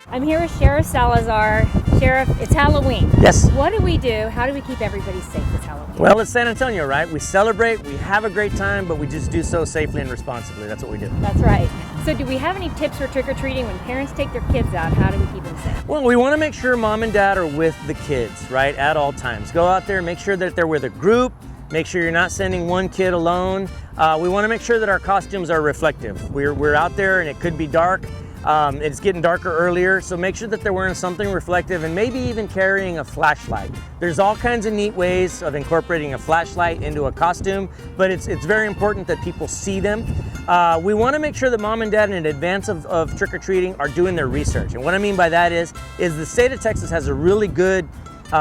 I'm here with Sheriff Salazar. Sheriff, it's Halloween. Yes. What do we do? How do we keep everybody safe this Halloween? Well, it's San Antonio, right? We celebrate, we have a great time, but we just do so safely and responsibly. That's what we do. That's right. So do we have any tips for trick-or-treating when parents take their kids out? How do we keep them safe? Well, we want to make sure mom and dad are with the kids, right, at all times. Go out there, make sure that they're with a group, make sure you're not sending one kid alone. We want to make sure that our costumes are reflective. We're out there and it could be dark. It's getting darker earlier, so make sure that they're wearing something reflective and maybe even carrying a flashlight. There's all kinds of neat ways of incorporating a flashlight into a costume, but it's very important that people see them. We want to make sure that mom and dad in advance of trick-or-treating are doing their research. And what I mean by that is the state of Texas has a really good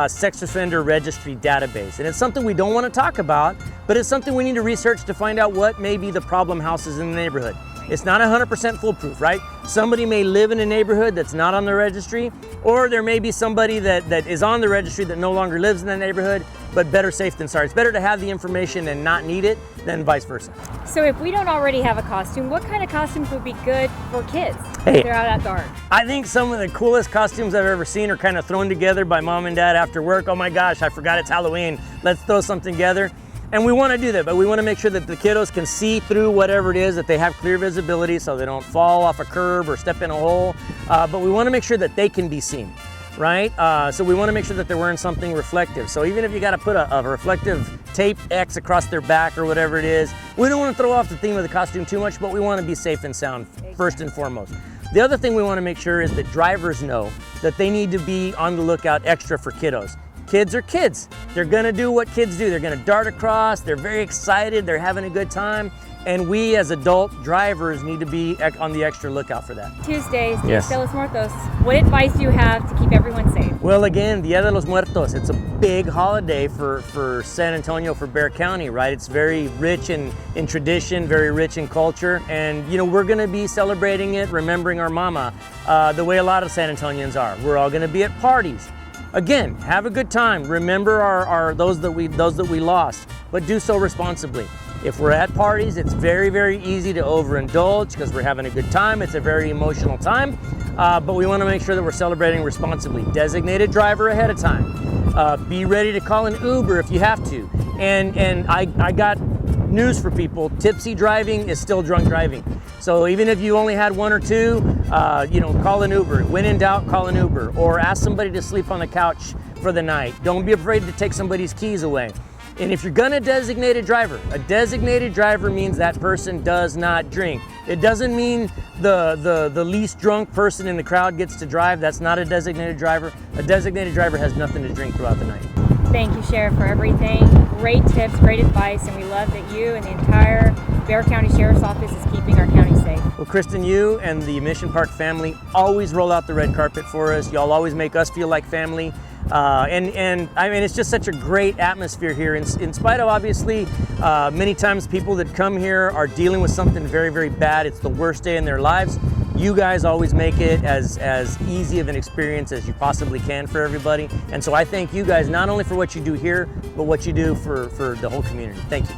sex offender registry database. And it's something we don't want to talk about, but it's something we need to research to find out what may be the problem houses in the neighborhood. It's not 100% foolproof, right? Somebody may live in a neighborhood that's not on the registry, or there may be somebody that is on the registry that no longer lives in that neighborhood, but better safe than sorry. It's better to have the information and not need it than vice versa. So if we don't already have a costume, what kind of costumes would be good for kids Hey, if they're out at dark? I think some of the coolest costumes I've ever seen are kind of thrown together by mom and dad after work. Oh my gosh, I forgot it's Halloween. Let's throw something together. And we want to do that, but we want to make sure that the kiddos can see through whatever it is, that they have clear visibility so they don't fall off a curb or step in a hole. But we want to make sure that they can be seen, right? So we want to make sure that they're wearing something reflective. So even if you got to put a reflective tape X across their back or whatever it is, we don't want to throw off the theme of the costume too much, but we want to be safe and sound first and foremost. The other thing we want to make sure is that drivers know that they need to be on the lookout extra for kiddos. Kids are kids. They're gonna do what kids do. They're gonna dart across, they're very excited, they're having a good time, and we as adult drivers need to be on the extra lookout for that. Tuesdays, Yes. Dia de los Muertos. What advice do you have to keep everyone safe? Well, again, Dia de los Muertos, it's a big holiday for San Antonio, for Bexar County, right? It's very rich in tradition, very rich in culture, and you know, we're gonna be celebrating it, remembering our mama, the way a lot of San Antonians are. We're all gonna be at parties. Again, have a good time. Remember those that we lost, but do so responsibly. If we're at parties, it's very, very easy to overindulge because we're having a good time. It's a very emotional time, but we want to make sure that we're celebrating responsibly. Designated driver ahead of time. Be ready to call an Uber if you have to. And I got news for people: tipsy driving is still drunk driving. So even if you only had one or two, call an Uber. When in doubt, call an Uber, or ask somebody to sleep on the couch for the night. Don't be afraid to take somebody's keys away. And if you're gonna designate a designated driver means that person does not drink. It doesn't mean the least drunk person in the crowd gets to drive. That's not a designated driver. A designated driver has nothing to drink throughout the night. Thank you, Sheriff, for everything. Great tips, great advice, and we love that you and the entire Bexar County Sheriff's Office is keeping our county safe. Well, Kristin, you and the Mission Park family always roll out the red carpet for us. Y'all always make us feel like family. And I mean, it's just such a great atmosphere here. In spite of obviously many times people that come here are dealing with something very, very bad. It's the worst day in their lives. You guys always make it as easy of an experience as you possibly can for everybody. And so I thank you guys not only for what you do here, but what you do for the whole community. Thank you.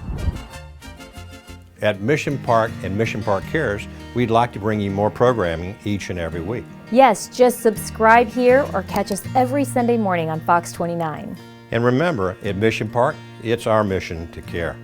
At Mission Park and Mission Park Cares, we'd like to bring you more programming each and every week. Yes, just subscribe here or catch us every Sunday morning on Fox 29. And remember, at Mission Park, it's our mission to care.